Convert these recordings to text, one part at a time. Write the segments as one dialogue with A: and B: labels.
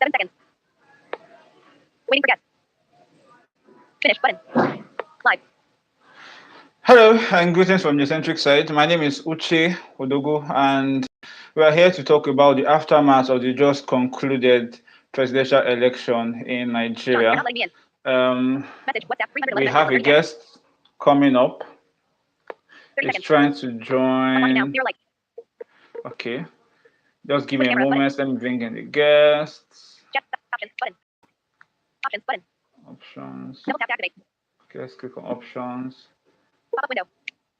A: 7 seconds. Waiting for guests. Finish button. Live.
B: Hello and greetings from the Centric side. My name is Uche Odogo, and we are here to talk about the aftermath of the just concluded presidential election in
A: John, you're
B: Nigeria.
A: not letting me in. Message WhatsApp 311
B: We have a
A: 30 chat.
B: guest coming up.
A: 30
B: He's
A: seconds.
B: trying to
A: I'm watching now.
B: join.
A: 0 like.
B: Okay, just give
A: Switch
B: me a
A: camera button.
B: moment. Let me bring in the guests.
A: Chat options button. Options button.
B: Options.
A: Double tap to activate.
B: Okay, let's click on options.
A: Pop up window.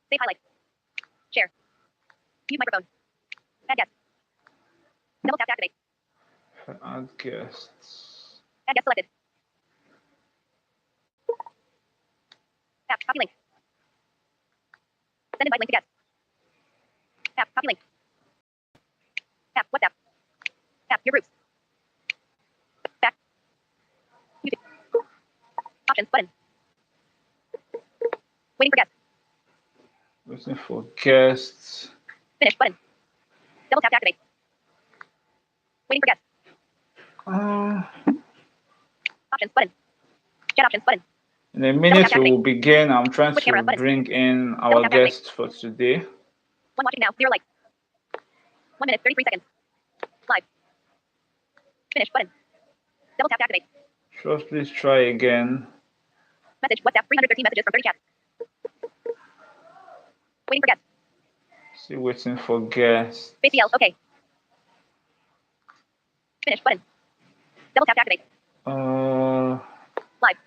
A: Save highlight. Share. Mute microphone. Add guest. Double tap to activate.
B: Add guests.
A: Add guest selected. App. Copy link. Send invite link to guest. App. Copy link. App. WhatsApp. App. Your groups. Back. YouTube. Options button. Waiting for guest.
B: Waiting for guests.
A: Finish button. Double tap to activate. Waiting for guest. Options button. Chat options button.
B: In a minute, we will begin. I'm trying
A: Switch camera
B: to
A: button.
B: bring in our guest for today.
A: One watching now. 0 like. 1 minute 33 seconds. Live. Finish button. Double tap to activate.
B: Just please try again.
A: Message WhatsApp 313 messages from 30 chats. Waiting for guest.
B: Still waiting for guests.
A: BCL. Okay. Finish button. Double tap to activate. Live.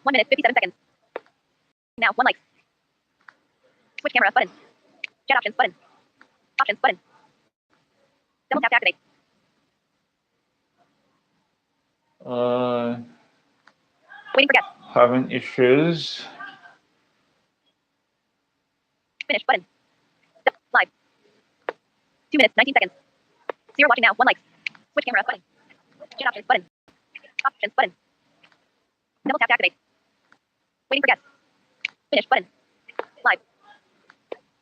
A: 1 minute 57 seconds. Now 1 like. Switch camera button. Chat options button. Options button. Double tap to activate. Waiting for guest.
B: Having issues.
A: Finish button. Live. 2 minutes 19 seconds. 0 watching now. 1 like. Switch camera button. Chat options button. Options button. Double tap to activate. Waiting for guest. Finish button. Live.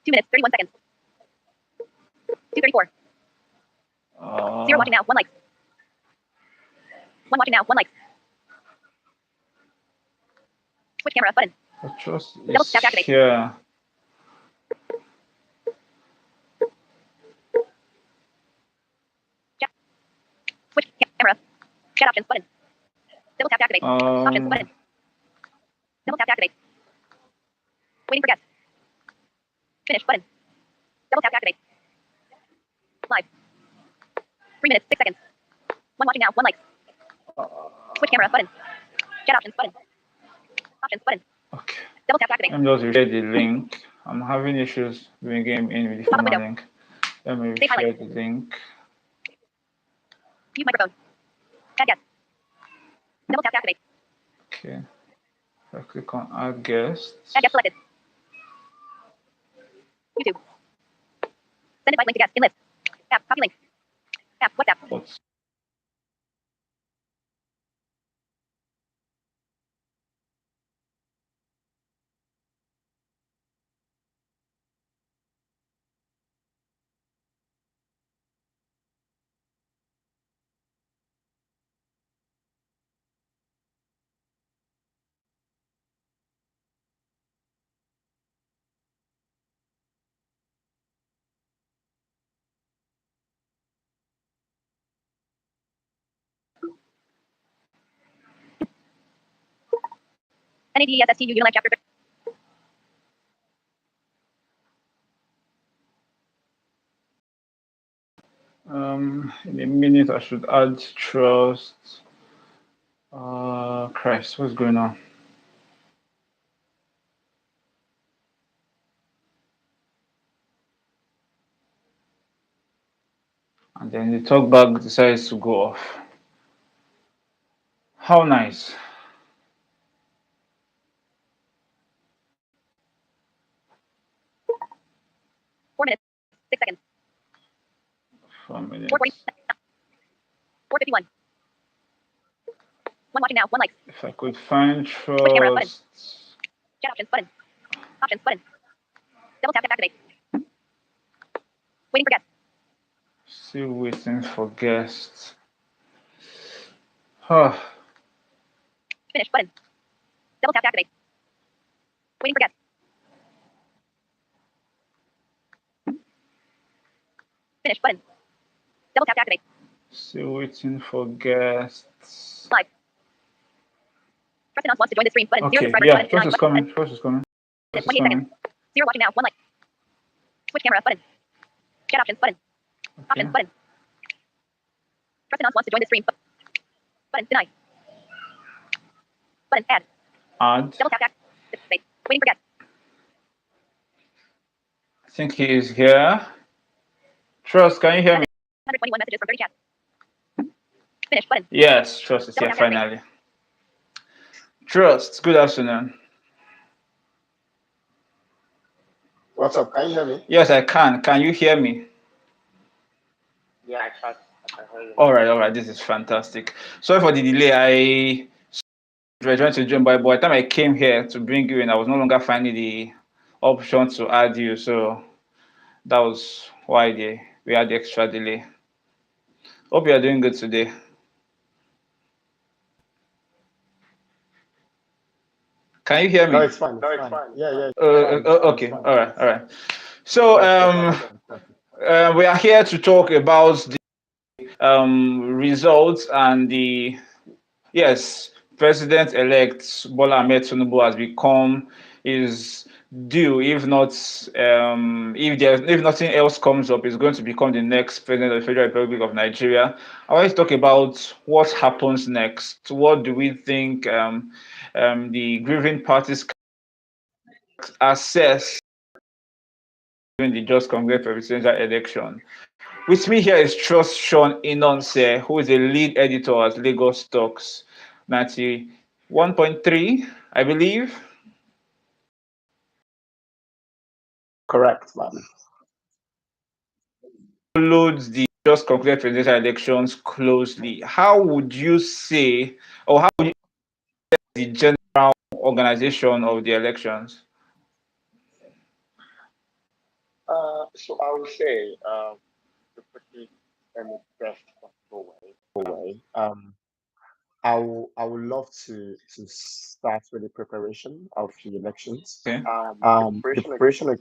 A: 2 minutes 31 seconds. 2:34. 0 watching now. 1 like. 1 watching now. 1 like. Switch camera button.
B: Just
A: Double tap to activate.
B: here.
A: Chat. Switch camera. Chat options button. Double tap to activate. Options button. Double tap to activate. Waiting for guest. Finish button. Double tap to activate. Live. 3 minutes 6 seconds. 1 watching now. 1 like. Switch camera button. Chat options button. Options button.
B: Okay.
A: Double tap to activate.
B: Let me just share the link. I'm having issues bringing in with the
A: Pop up
B: former
A: window.
B: link. Let me
A: Save
B: share
A: highlight.
B: the link.
A: Mute microphone. Add guest. Double tap to activate.
B: Okay. I click on add guests.
A: Add guest selected. YouTube. Send invite link to guest in list. App. Copy link. App. WhatsApp.
B: What's
A: NADESSTU Unilife Chapter.
B: in a minute I should add trust. Christ, what's going on? And then the talkback decides to go off. How nice.
A: Four minutes. 6 seconds.
B: 4 minutes.
A: 4:40. 4:51. 1 watching now. 1 like.
B: If I could find
A: Switch camera button.
B: trust.
A: Chat options button. Options button. Double tap to activate. Waiting for guest.
B: Still waiting for guests. Oh,
A: Finish button. Double tap to activate. Waiting for guests. Finish button. Double tap to activate.
B: still waiting for guests.
A: Live. Press announce wants to join the stream button. Zero
B: Okay,
A: subscribers
B: yeah,
A: button.
B: first
A: Nine
B: is
A: button.
B: coming. First is coming. First is
A: 28 seconds.
B: coming.
A: Zero watching now. One like. Switch camera button. Chat options button. Options
B: Okay.
A: button. Press announce wants to join the stream button. Deny. Button. Add.
B: Add.
A: Double tap to activate. Waiting for guests.
B: I think he is here. Trust, can you hear me?
A: 121 messages from 30 chats. Finish button.
B: Yes, Trust is
A: Double
B: here
A: tap to activate.
B: finally. Trust, good afternoon.
C: What's up? Can you hear me?
B: Yes, I can. Can you hear me?
C: Yeah, I can. I can hear you.
B: All right. This is fantastic. Sorry for the delay. I was trying to join, but by the time I came here to bring you in, I was no longer finding the option to add you. So that was why we had the extra delay. Hope you are doing good today. Can you hear me?
C: No, it's fine. It's fine. Yeah.
B: Okay. All right. So we are here to talk about the results and the yes, President-elect Bola Ahmed Tinubu has become is due. If not, if nothing else comes up, is going to become the next president of the Federal Republic of Nigeria. I want to talk about what happens next. What do we think the grieving parties assess during the just concluded presidential election? With me here is Trust Sean Inonse, who is a lead editor at Lagos Stocks 91.3, I believe.
C: Correct, man.
B: Followed the just concluded presidential elections closely. How would you say, or how would you say the general organization of the elections?
C: So I would say to put it in the best possible way. I would love to start with the preparation of the elections.
B: Okay.
C: The preparation of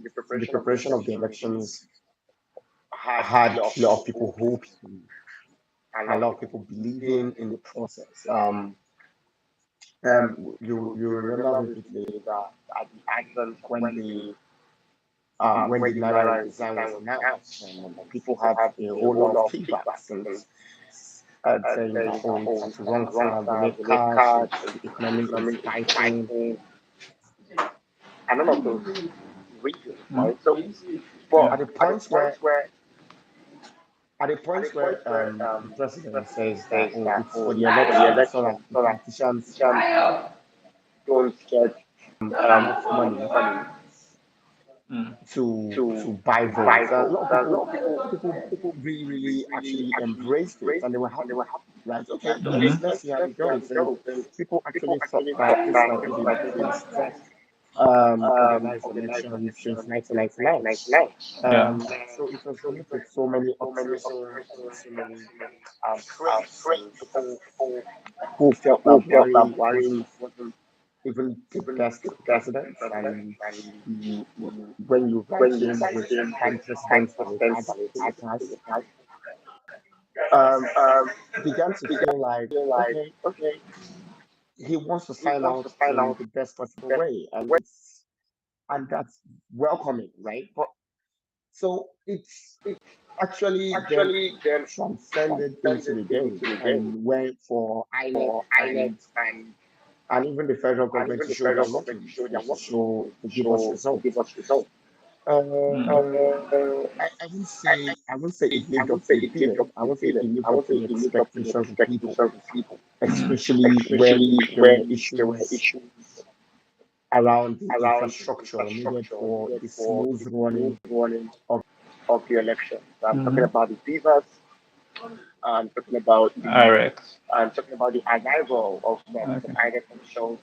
C: the elections had a lot of people hoping, a lot of people believing in the process. You remember vividly that at the advent when the Naira design was announced, people had a whole lot of kickbacks and saying that, oh, it's the wrong time, we need cash, the economy is fighting, and none of those reasons, right? So, but
B: Yeah.
C: at the point where the president says that, oh, it's for the election, so that the politicians don't get enough money
B: Mm.
C: to buy votes. A lot of people really actually embraced it, and they were happy. Right? Okay, let's see how it goes. And people actually thought that this might be the best organized election since 1999.
B: Yeah.
C: So it was met with so many optimism and so many praise, and people felt that Buhari wasn't even the best president, and when you rank him with prime presidents that we've had in the past, um, began to feel like, okay, he wants to sign out in the best possible way, and that's welcoming, right? But so it's actually then transcended into the day and went for INEC and even the federal government to show they're working, to give us results. I won't say it lived up to the billing. I won't say it lived up to the expectations of people, especially when there were issues around the infrastructure needed for the smooth running of the election. So I'm talking about the visas. I'm talking about
B: Correct.
C: the arrival of
B: Okay.
C: some INEC officials.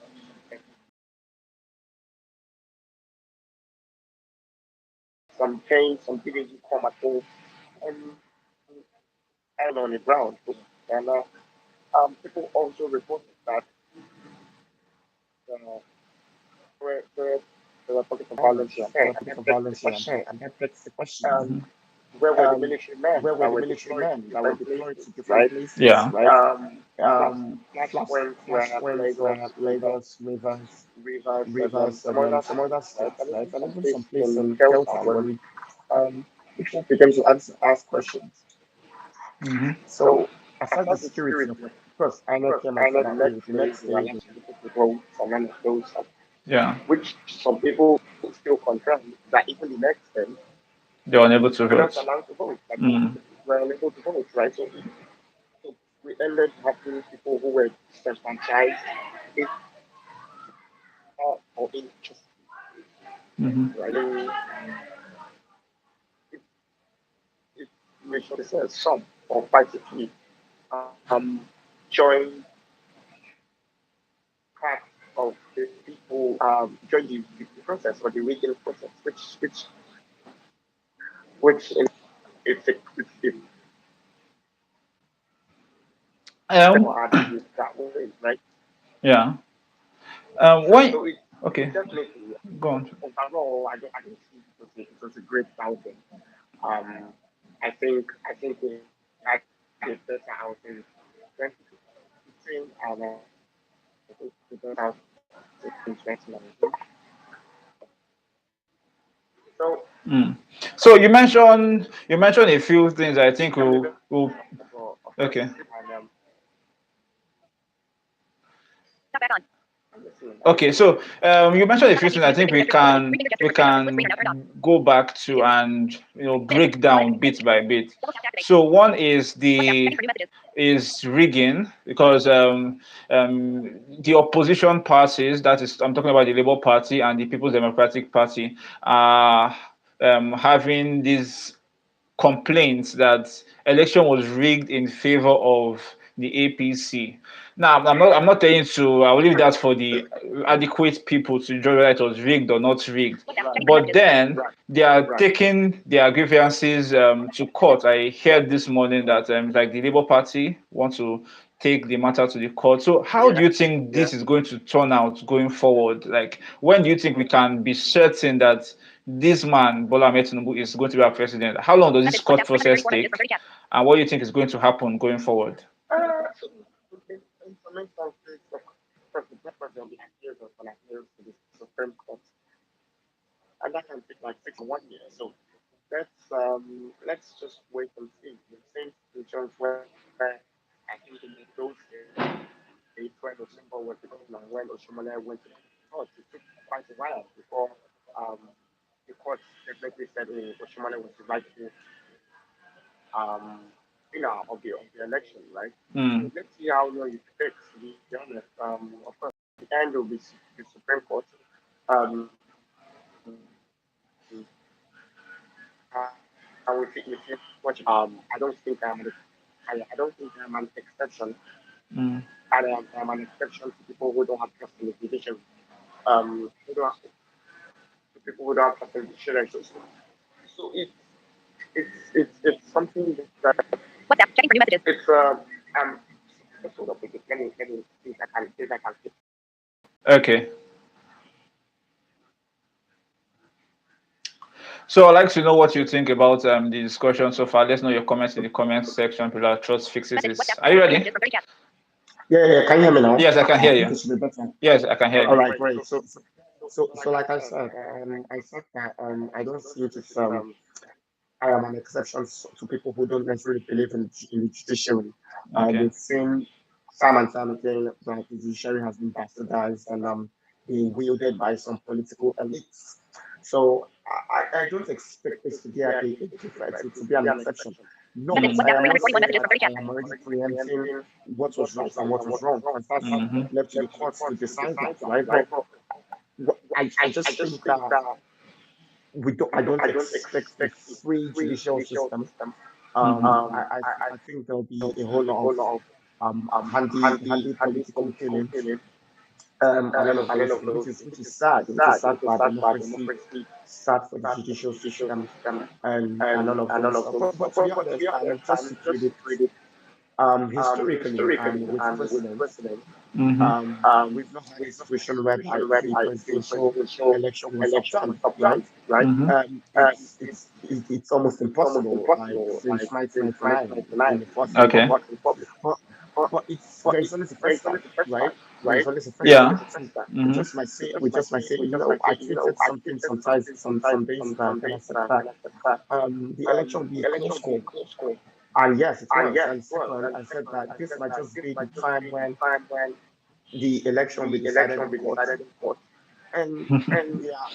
C: Some came, some didn't come at all, and on the ground. And people also reported that uh, where there were pockets of violence here and there, and that begs the question, um, where were the military men
B: where were
C: that
B: the
C: were
B: military
C: deployed to
B: men that were
C: different
B: deployed
C: places,
B: to different
C: right?
B: places, right?
C: Flash, flashpoints were
B: Flashpoints were
C: Lagos,
B: Lagos, Rivers,
C: Rivers, and
B: Rivers,
C: some
B: and
C: other
B: some other
C: states, right?
B: states,
C: And
B: right?
C: even
B: And
C: some
B: even some
C: place
B: place
C: in
B: in
C: Delta
B: Delta
C: when
B: when
C: um, people began to ask questions.
B: Mhm.
C: So,
B: Aside the
C: aside the
B: security,
C: security,
B: of
C: of
B: course, INEC
C: course,
B: came
C: I
B: out for
C: know the
B: that day.
C: next
B: The
C: day
B: next
C: they were
B: day,
C: allowed to look at the votes and all of those,
B: yeah,
C: which some people still confirm that even the next day
B: they were unable to
C: we're not
B: vote.
C: allowed to vote, like
B: Mm.
C: we're unable to vote, right? So we ended having people who were disenfranchised in or interested,
B: Mhm.
C: right? And it, it reached some or quite a few joined part of the people joined the process or the rigging process, which in it's
B: Um,
C: or argue that way, right?
B: yeah.
C: So
B: Why?
C: it
B: Okay,
C: definitely
B: go on.
C: overall I don't see it was a great outing. Um, I think we had a better outing 2015 and I think we better outing in 2019. So
B: Mm. So you mentioned a few things. I think
C: I'm a
B: we'll,
C: bit
B: we'll
C: of course
B: okay.
C: and
A: Tap back on.
C: I'm listening now.
B: Okay, so you mentioned a
A: Tap
B: few
A: on
B: things.
A: mute.
B: I think
A: Reading
B: we
A: the gesture button.
B: can
A: Reading the gesture
B: we
A: screen on screen
B: can
A: now. Turned off.
B: go back to
A: Mute.
B: and
A: Finish.
B: break
A: One.
B: down
A: Finish.
B: bit by bit.
A: Double tap to activate.
B: So one is
A: One tap. Heading for new messages.
B: rigging because the opposition parties, that is, I'm talking about the Labour Party and the People's Democratic Party, are having these complaints that election was rigged in favor of the APC. Now, I'm not telling you to. I will leave that for the adequate people to judge whether it was rigged or not rigged.
A: One tap. Checking for new
B: But
A: messages.
B: then they are taking their grievances to court. I heard this morning that like the Labour Party want to take the matter to the court. So how do
C: Yeah.
B: you think this is going to turn out going forward? Like, when do you think we can be certain that this man, Bola Ahmed Tinubu, is going to be our president? How long does this
A: Message. One
B: court
A: tap. 134
B: process
A: messages from
B: take?
A: 30 chat.
B: And what do you think is going to happen going forward?
C: So in some instances, of course, the purpose of the appeals of an appeals to the Supreme Court, and that can take like 6 or 1 year. So let's just wait and see. The same situations where I think in those days when Osimbo was the governor, when Oshimole went to court, it took quite a while before um, the court definitely said Oshimole was the rightful um, winner of the election, right? So
B: Mm,
C: let's see how long it takes. To be honest, of course, the end will be the Supreme Court. Um, and we see what I don't think I don't think I'm an exception,
B: mm,
C: and I'm an exception to people who don't have trust in the judiciary. Who don't have, to people who don't have trust in the judiciary. So it's something that
A: WhatsApp. Checking for new messages.
C: it's just hold up a bit. Let me see if I can fix.
B: okay. So I'd like to know what you think about the discussion so far. Let's know your comments in the comments section. Pillar Trust fixes
A: Message.
B: this.
A: WhatsApp.
B: Are you
A: Checking for new
B: ready?
A: messages from 30 chat.
C: Yeah. Can you hear me now?
B: Yes, I can
C: I
B: hear
C: think
B: you.
C: it should be better.
B: Yes, I can hear
C: All
B: you.
C: right, great. So like I said, I said that I don't see it as I am an exception to people who don't necessarily believe in the judiciary.
B: Okay.
C: We've seen time and time again that the judiciary has been bastardized and being wielded by some political elites. So I don't expect this to be a different to be an exception. No,
A: Message.
B: Mm,
C: I
A: WhatsApp.
C: am not
A: 341
C: saying
A: messages
C: that
A: from 30
C: I
A: chat.
C: am already preempting what was right and what was wrong, because that's
B: mhm,
C: left to the courts to decide that, right? But I just think that I don't expect a free judicial system.
B: mhm,
C: I think there'll be a whole lot of handy political killing, and all of those things, which is sad, for our democracy, sad for the judicial system, and all of those stuff. But to be honest, I'm just secluded Historically, with presidents,
B: Mm-hmm.
C: we've not had a situation whereby a presidential election was upturned, right?
B: Mm-hmm.
C: It's almost impossible, like since 1999 in the First
B: Okay.
C: Republic. But it's there is always a first time, right? There is always a first time.
B: Yeah.
C: So
B: Mm-hmm.
C: we just might say, I tweeted something sometimes some days back, and I said that the election will be a close call. And yes, it was. And second, I said that this might just be the time when the election will be decided in court, and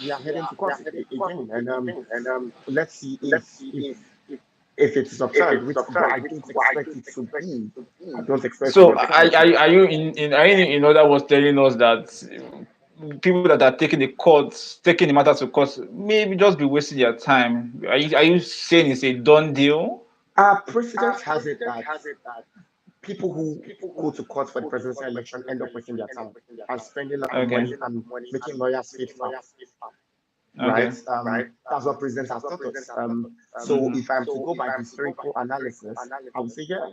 C: we are heading to court again. And let's see if it is upturned, which but I don't expect it to be. I don't expect it to be
B: So
C: upturned.
B: are you in other words telling us that people that are taking the matter to court, maybe just be wasting their time? Are you saying it's a done deal?
C: Precedent has it that people who go to court for the presidential election end up wasting their time and spending a lot of
B: Okay.
C: money and making lawyers feet far, right?
B: Okay.
C: That's what president has taught us. So
B: Mm-hmm.
C: if I'm to go by historical analysis, I would say yeah,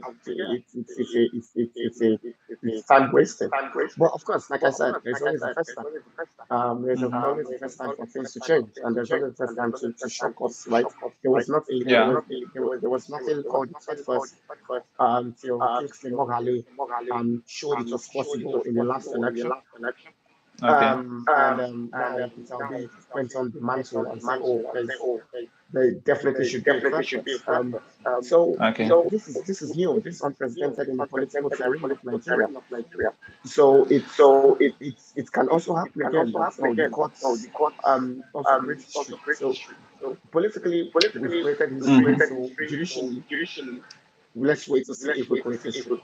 C: it's time wasted. But of course, like I said, there's always a first time. There's always a first time for things to change, and there's always a first time to shock us, right? There was nothing called the third first until Kingsley Moghalu showed it was possible in the last election.
B: Okay.
C: Now Peter Obi went on the mantle and said, "Oh, there definitely should be a third first." So
B: Okay.
C: this is new. This is unprecedented in the political terrain of Nigeria. So it can also happen again that the courts also create history. So politically, we've created history.
B: Mhm.
C: So judicially, let's wait to see if we create history.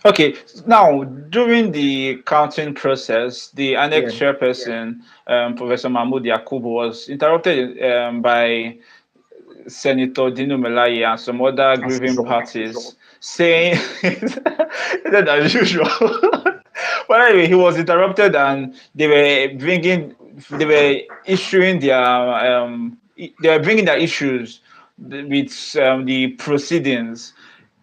B: Okay, now during the counting process, the
C: Yeah,
B: annex chairperson, Professor Mahmoud Yakubu, was interrupted by Senator Dino Melaye and some other
C: as
B: grieving
C: usual.
B: parties, saying that as usual. But anyway, he was interrupted, and they were issuing they were bringing their issues with the proceedings.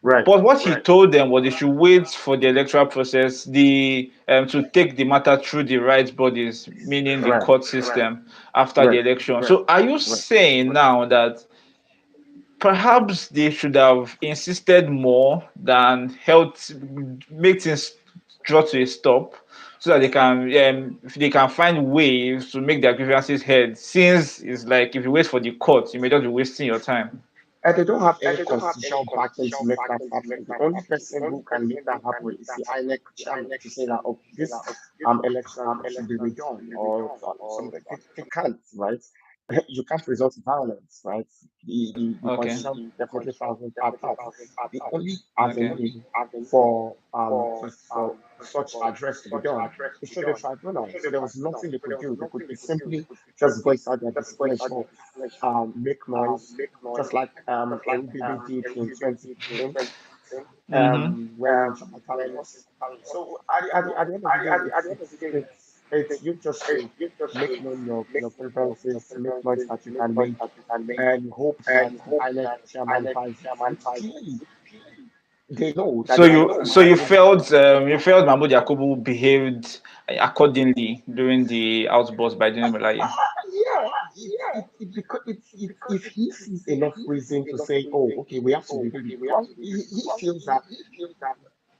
C: Right,
B: But what he told them was they should wait for the electoral process, to take the matter through the right bodies, meaning the
C: right,
B: court system after the
C: right.
B: election. So are you saying now that perhaps they should have insisted more than helped make things draw to a stop, so that they can find ways to make their grievances heard? Since it's like if you wait for the court, you may just be wasting your time.
C: And they don't have any constitutional backing to make that happen. The only person who can make that happen is the INEC chairman to say that, oh, this election should be redone or something. They can't, right? You can't resort to violence, right? The
B: Okay.
C: constitution definitely frowns at that. The only
B: Okay.
C: avenue for such address to be done is through the tribunal. So there was nothing they could do. They could simply just voice out their displeasure, make noise, just like Baby did in 2015
B: Mm-hmm.
C: when Jonathan lost. So at the end of the day, it's you just to make known your preferences, make noise that you can make, and hope that the INEC chairman buys it, which clearly they know that
B: So
C: they cannot
B: you
C: be
B: so you
C: manipulated.
B: felt Mahmoud Yakubu behaved accordingly during the outburst by Dino Melaye.
C: Yeah, because if he sees enough reason to say, oh, okay, we have to do it, because he feels that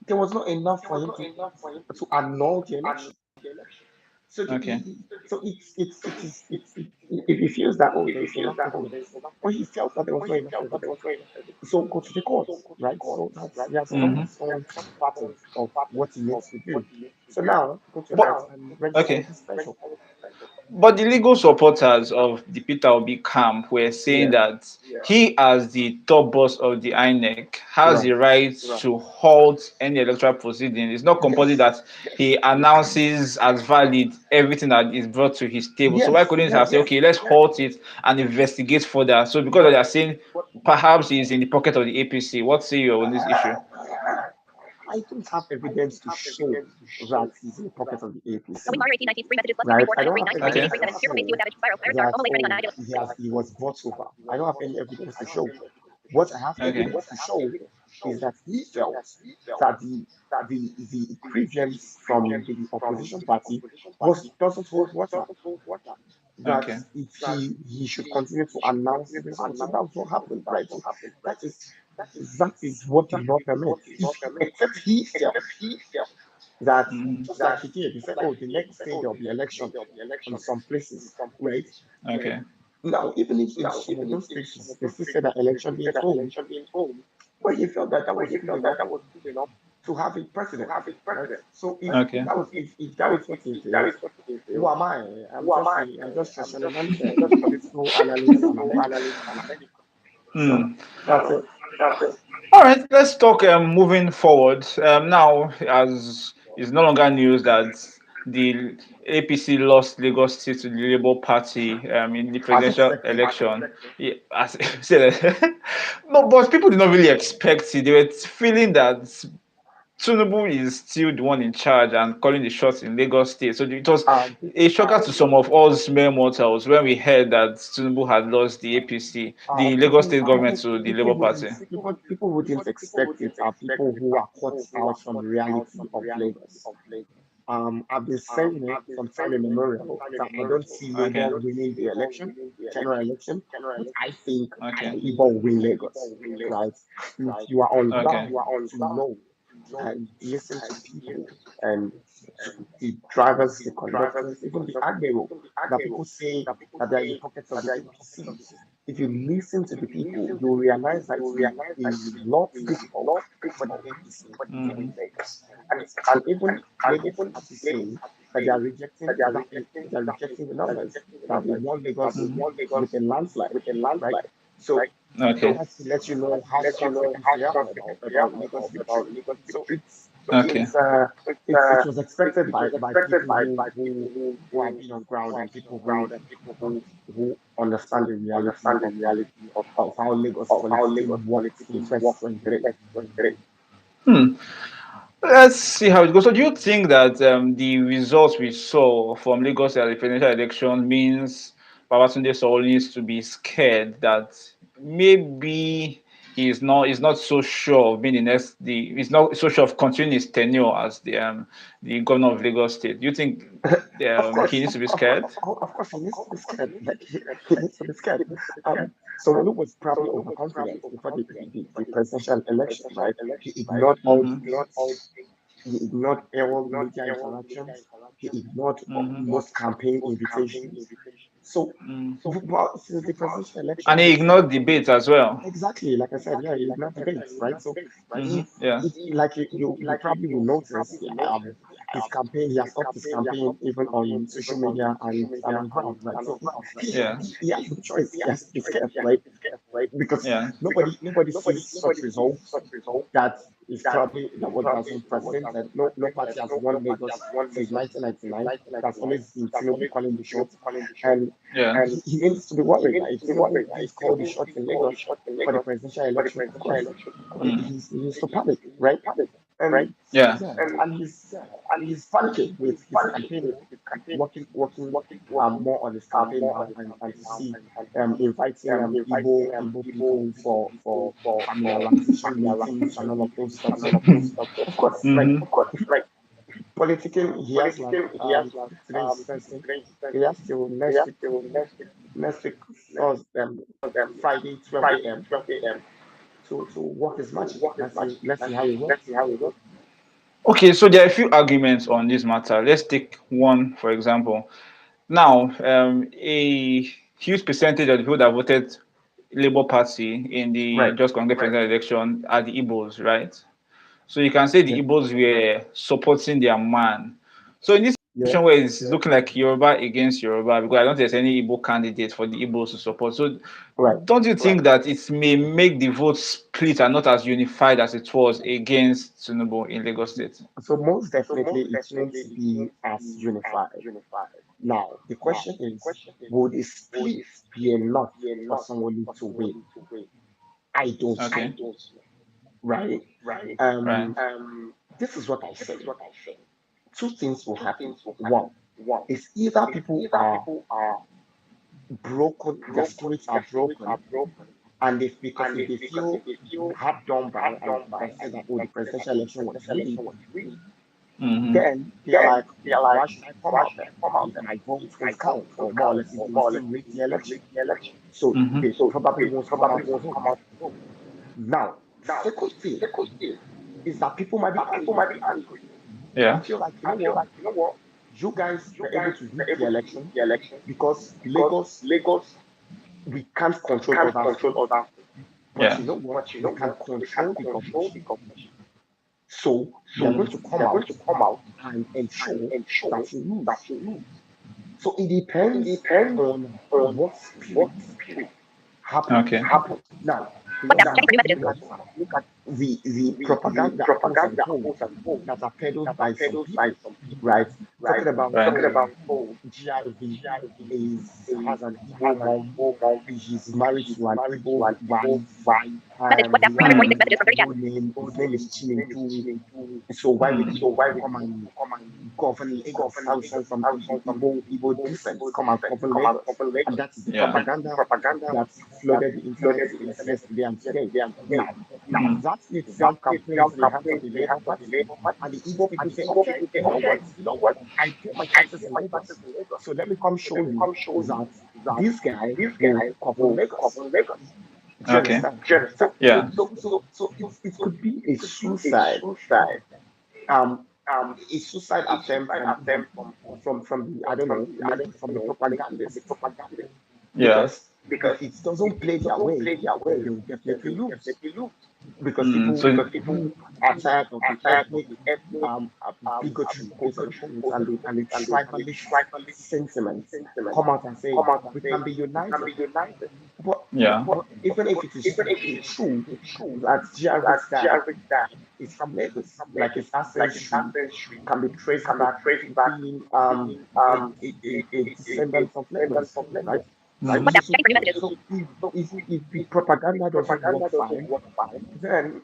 C: there was not enough for him to annul the election. So
B: Okay.
C: if he feels that, oh, there is enough evidence, or he felt that there was not enough evidence, so go to the courts, right? So that's he has
B: Mm-hmm.
C: unchecked patterns of what he needs to do. So now go to court
B: But
C: and register
B: okay.
C: your displeasure.
B: But the legal supporters of the Peter Obi camp were saying
C: Yeah,
B: that he, as the top boss of the INEC, has the
C: right.
B: right to halt any electoral proceeding. It's not compulsory
C: Yes,
B: that he announces as valid everything that is brought to his table. So why
C: yes,
B: couldn't he have
C: yes.
B: said, okay, let's halt it and investigate further? So because they are saying perhaps he's in the pocket of the APC. What say you on this issue?
C: I don't have evidence to show that he's in the pocket of the
A: Going
C: APC,
A: longer 1819 3 messages plus
C: right?
A: 234
C: I don't
A: 103
C: have
A: 93
C: evidence to
A: 837
C: show
A: 0.2 damage spiral fire star
C: that
A: only trending on
C: oh
A: ideal.
C: he was bought over. I don't have any evidence to show. what I have
B: Okay.
C: evidence to show is that he felt that the grievance from the opposition party was doesn't hold water. That
B: Okay.
C: if he should continue to announce the results. So that's what happened, right? So that is that is what the law permits. If except he felt that
B: Mhm.
C: just like he did, he said, "Oh, the next day there'll be election in some places," right?
B: Okay.
C: Now, even if in some of those places they still said that election day at home, but he felt that that was good enough to have a president, right? So
B: Okay.
C: if that was what he feels, who am I? I'm just a Shenanigans, a political analyst and an editor. So
B: Hmm.
C: that's it.
B: All right, let's talk moving forward. Now, as it's no longer news that the APC lost Lagos State to the Labour Party in the
C: As
B: presidential
C: expected.
B: election. Yeah, as no, but people did not really expect it. They were feeling that Tinubu is still the one in charge and calling the shots in Lagos State. So it was a shocker to some of us mere mortals when we heard that Tinubu had lost the APC, the Lagos State government to the Labour Party.
C: People wouldn't expect it are people who are cut out from the reality of Lagos. I've been saying it from time immemorial that I don't see
B: Okay.
C: Labour winning the election, general election, but I think
B: Okay.
C: Labour will win Lagos, right? If you are on
B: Okay.
C: ground to know and listen to people and the drivers, the conductors, even the admiral that people say that they're in the pockets of the APC. If you listen to the people, you'll realize that it's a lot difficult for the APC to
B: Mhm.
C: win Lagos. And even Lagos have to say that they're rejecting the numbers, that they won Lagos
B: Mhm.
C: with a landslide, right? So
B: Okay.
C: that's to let you know how confident they are about Lagos victory. So
B: Okay.
C: it's it was expected by people who have been on ground and people who understand the reality of how Lagos politicking works in 2023.
B: Hmm. Let's see how it goes. So, do you think that the results we saw from Lagos at the presidential election means Babatunde Sowolu needs to be scared that maybe he's not so sure of being the next the he's not so sure of continuing his tenure as the governor of Lagos State? Do you think
C: Of
B: he
C: course,
B: needs to be scared?
C: of course, he needs to be scared. Like he needs to be scared. So Olu was probably overconfident before the presidential election, right? He ignored all the
B: Mm-hmm.
C: dates. He ignored all media interactions. He ignored
B: Mm-hmm.
C: most campaign invitations. So,
B: Mm.
C: well, since the presidential
B: And
C: election,
B: he ignored debate as well.
C: exactly, like I said, yeah, he ignored debates, right? So,
B: Mm-hmm.
C: if
B: Yeah.
C: like you probably will notice, his campaign, he has upped his campaign even on social media and on ground, right? So
B: Yeah.
C: he has no choice. He has to be scared, right? Because
B: Yeah.
C: nobody sees such results that is probably that was that's been precedented. No party has won Lagos since 1999. That's always been Tinubu calling the shots, and
B: Yeah.
C: he needs to be worried that if Tinubu did call the shots in Lagos for the presidential election, of course,
B: Mm.
C: he's to panic, right? And
B: Yeah.
C: yeah, and he's panicking with his campaign, working more on his campaign now, and to see inviting Igbo people for familiarization meetings and all of those stuff. So of course, like
B: Mm-hmm.
C: politicking, he has like today is Thursday. He has till next week Thursday, Friday 12 a.m. to work his magic. Let's see how it works.
B: Okay, so there are a few arguments on this matter. Let's take one, for example. Now, a huge percentage of the people that voted Labour Party in the
C: Right.
B: just concluded presidential election are the Igbos, right? So you can say the
C: Yeah.
B: Igbos were supporting their man. So in this
C: Yeah.
B: situation where it's looking like Yoruba against Yoruba, because I don't think there's any Igbo candidate for the Igbos to support. So
C: Right.
B: don't you think that it may make the vote split and not as unified as it was against Tinubu in Lagos State?
C: So most definitely it won't be as unified. Now the question is, would a split be enough for someone to win? I don't
B: Okay.
C: know. Right?
B: Right.
C: This is what I say. Two things will happen. One is either people are broken, their spirits are broken, And if they feel hard done by and they say that, oh, the presidential election was rigged,
B: Mm-hmm.
C: then they are like, why should I come out then if my vote won't count, or more or less if they will still rig the election? So
B: Mm-hmm.
C: they probably won't come out to vote. Now, second thing is that people might be angry
B: Yeah.
C: and feel like, you know what, you guys were able to rig the election because Lagos, we can't control other states, but
B: Yeah.
C: you know what, we can control the governors. So we are going to come out and ensure that you lose. So it depends on what spirit
B: Okay.
C: happens. Now,
A: WhatsApp.
C: let's
A: Checking for new messages.
C: look at the propaganda, quote unquote, that are peddled by some people, right? Talking about,
B: Right.
C: oh, GRV has an Igbo mom, he's married to an Igbo wife,
A: Message.
C: and
A: WhatsApp.
C: he has
A: 346
C: an
A: messages from 30
C: Igbo
A: chat.
C: name. His name is Chinentu. So why would he come and govern Lagos? How is he from Igbo descent? Come and govern Lagos, and that is the
B: Yeah.
C: propaganda that flooded the internet since yesterday and today. Now, that in itself can play into the hands of the Labour Party, and the Igbo people say, okay, you know what? I pay my taxes in Lagos, so let me come show you that this guy will govern Lagos. Do you
B: Okay.
C: understand?
B: Yeah.
C: So it could be a suicide, um, a suicide attempt from the, I don't know, maybe from the propagandists,
B: Yeah.
C: because if it doesn't play their way, then they will definitely lose, because
B: So.
C: people are tired of the ethnic bigotry, quote unquote, and the tribalist sentiment. Come out and say we can be united, but
B: Yeah.
C: even if it is true that GRV's dad is from Lagos, like his ancestry can be traced back to being a descendant of Lagos, right?
B: Mhm.
C: So
A: WhatsApp.
C: so
A: Checking for new messages.
C: so if the propaganda doesn't work fine, then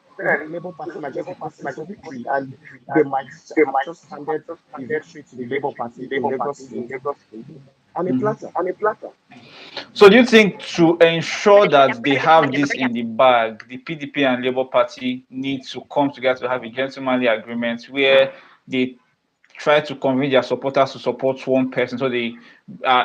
C: Labour Party might just be coasting to victory, and they might have just handed the victory to the Labour Party in Lagos State on a
B: Mhm.
C: platter.
B: So do you think to ensure
A: Message. WhatsApp.
B: that they
A: 346
B: have
A: messages from
B: this
A: 30
B: in
A: chat.
B: the bag, the PDP and Labour Party need to come together to have a gentlemanly agreement where they try to convince their supporters to support one person, so they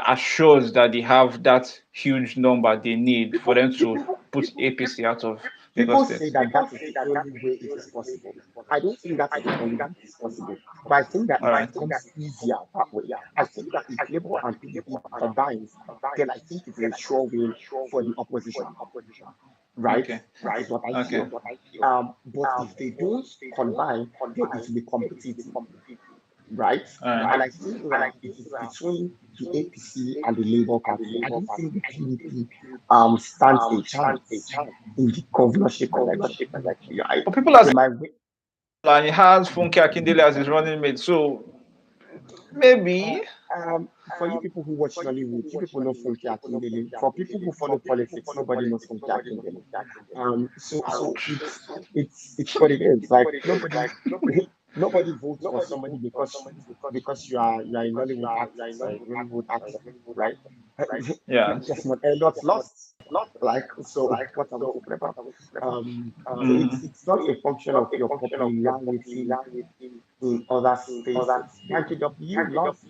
B: assures that they have that huge number they need for
C: People,
B: them to put APC out of Lagos
C: People say
B: State?
C: that that is the only way it is possible. I don't think that is the only way it is possible, but I think that
B: All
C: it
B: right.
C: becomes easier that way. I think that if Labour and PDP combines, then I think it's a sure win for the opposition, right?
B: Okay.
C: That is what I
B: Okay.
C: feel. But if they don't combine, then it will be competitive, right?
B: All right.
C: And I think that it is between the APC and the Labour Party. I don't think the PDP stands a chance in the governorship election. Yeah,
B: But people are
C: they
B: saying,
C: might win.
B: and he has Funke Akindele as his running mate, so
C: Uh,
B: maybe.
C: for you people who watch Nollywood, you people know Funke Akindele. For people who follow politics, nobody knows Funke Akindele. So it's what it is. Like nobody votes for somebody because you are a Nollywood actress or a Nollywood actor, right?
B: Yeah.
C: Desmond Elliot lost. Like, so what are we talking about? So
B: Mm.
C: it's not a function of your popularity in other spaces. Yankee W lost,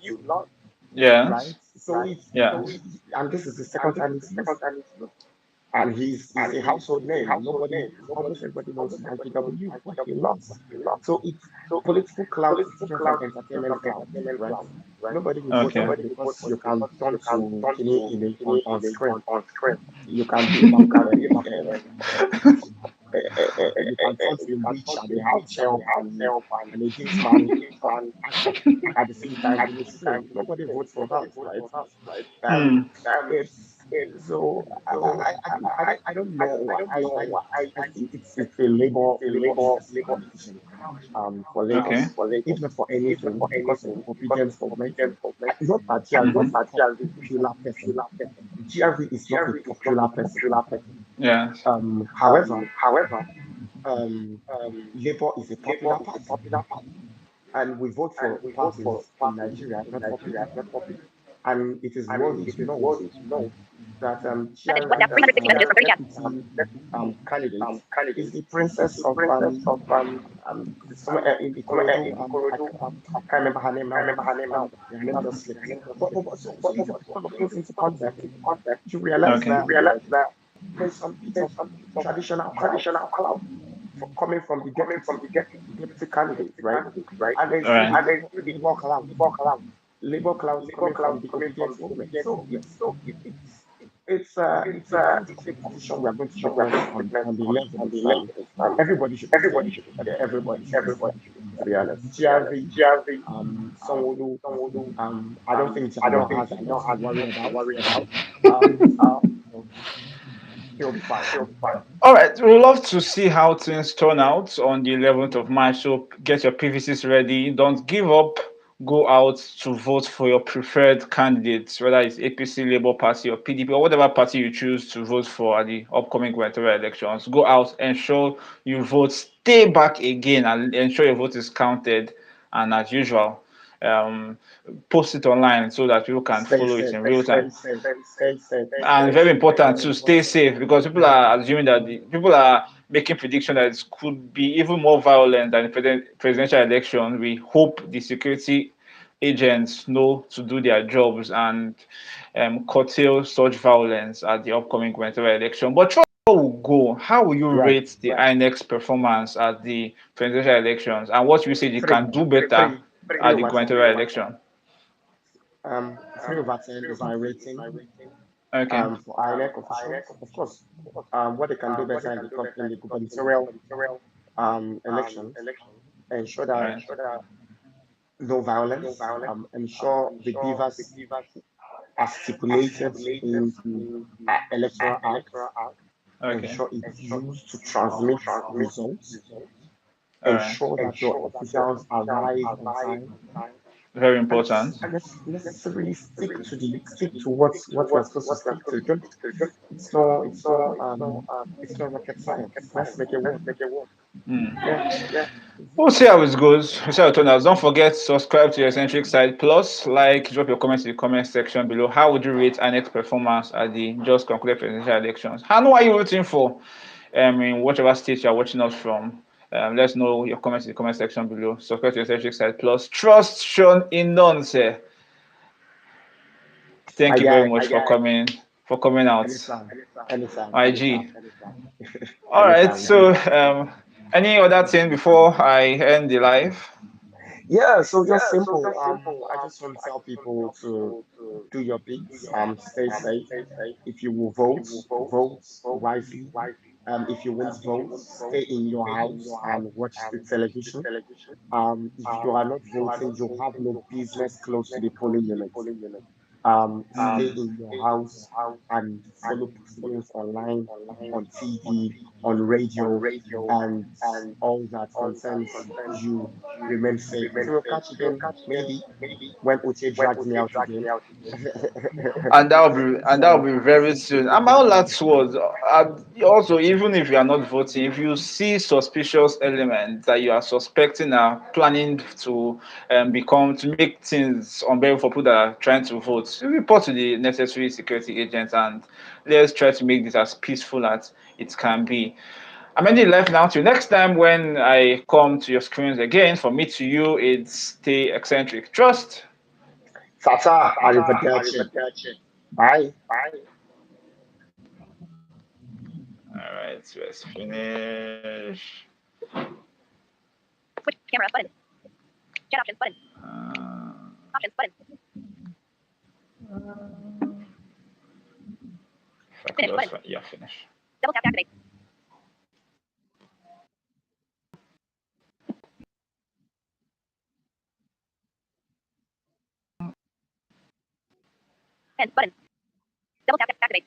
C: right?
B: Yes.
C: So
B: Yeah.
C: and this is the second time he's lost, and he's a household name. Almost everybody knows Yankee W, but he lost. So it's political clout is different from entertainment clout, right? Nobody will vote for
B: Okay.
C: you because you can turn to Kini on screen. You can be you can turn to a witch and a house help and a gate man at the same time in a screen. Nobody votes for that, right? Um,
B: Hmm.
C: it's so I don't know. I think it's a labor interest competition for
B: Okay.
C: Lagos, if not for anything, because of the obedience government. Not that GRV is
B: Mhm.
C: a popular person. GRV is not a popular person.
B: Yes.
C: However, um, Labour is a popular party, and we vote for parties in Nigeria, not for people. and it is worthy to know that
A: Message.
C: Chiari,
A: WhatsApp.
C: that's
A: 306 messages from 30 chat.
C: deputy candidate, is the princess of somewhere in Ikorodu. I can't remember her name now. Her name just slipped. So if you put all of those into context, you realize
B: Okay.
C: that there's some bit of traditional clout coming from the deputy candidate, right? And there's
B: All
C: still
B: right.
C: the labor clout coming from the obedience movement. So it's a very tough position we are going to witness on the 11th, and everybody should be scared. Everybody should be scared, to be honest. GRV, Sanwo-Olu, I don't think Jamiel has a lot to worry about. So he'll be fine.
B: All right, we'd love to see how things turn out on the 11th of March. So get your PVCs ready. Don't give up. Go out to vote for your preferred candidates, whether it's APC, Labour Party, or PDP, or whatever party you choose to vote for at the upcoming gubernatorial elections. Go out, ensure you vote, stay back again, and ensure your vote is counted. And as usual, um, post it online so that people can
C: Stay
B: follow it
C: safe,
B: in real time.
C: stay safe.
B: And very important
C: Very
B: to stay
C: important.
B: safe because people are assuming that people are making prediction that it could be even more violent than the presidential election. We hope the security agents know to do their jobs and curtail such violence at the upcoming gubernatorial election. But before we go, how will you
C: Right.
B: rate the INEC's performance at the presidential elections, and what you say they
C: Three,
B: can do better
C: three
B: at the
C: over 10.
B: gubernatorial election?
C: 3/10 is my rating.
B: Okay.
C: For INEC officials, of course, what they can do better in in the gubernatorial elections, ensure
B: All
C: that
B: right.
C: no violence, ensure the beavers as stipulated in the electoral act,
B: Okay.
C: ensure it's used to transmit results,
B: All right.
C: ensure that your officials arrive on time,
B: Very
C: and
B: important.
C: necessarily stick to what we're supposed to stick to. Don't it's no rocket science. Let's make it work.
B: Hmm.
C: Yeah.
B: We'll see how it goes. We'll see how it turns out. Don't forget, subscribe to your Eccentric side. Plus, like, drop your comments in the comment section below. How would you rate our next performance at the just concluded presidential elections? And who are you voting for? In whatever state you're watching us from. Let us know your comments in the comment section below. Subscribe to your Eccentric side. Plus, trust shown in none, sir.
C: My
B: Thank you very
C: guy,
B: much for coming out.
C: anytime,
B: IG. All right.
C: anytime.
B: So, any other thing before I end the live?
C: Yeah, so just simple. I just want to tell people to do your bits. Stay safe. If you will vote, vote wisely. If you won't vote, stay in your house and watch the television. If you are not voting, you have no business close to the polling units. Stay
B: Mm.
C: in your house and follow proceedings online, on TV, on radio, and all that concerns you. Remain safe. Until we'll catch again, maybe when Uche drags me out again.
B: And that
C: So,
B: will be very soon. And my own last words. Also, even if you are not voting, if you see suspicious elements that you are suspecting are planning to become to make things unbearable for people that are trying to vote, report to the necessary security agents, and let's try to make this as peaceful as it can be. I'm ending life now. Till next time, when I come to your screens again, from me to you, it's stay eccentric. Trust.
C: Tata, arrivederci. Bye.
B: All right, so let's finish.
A: Switch camera button. Chat options button. Options button. Finish button.
B: Yeah, finish.
A: Double tap to activate. End button. Double tap to activate.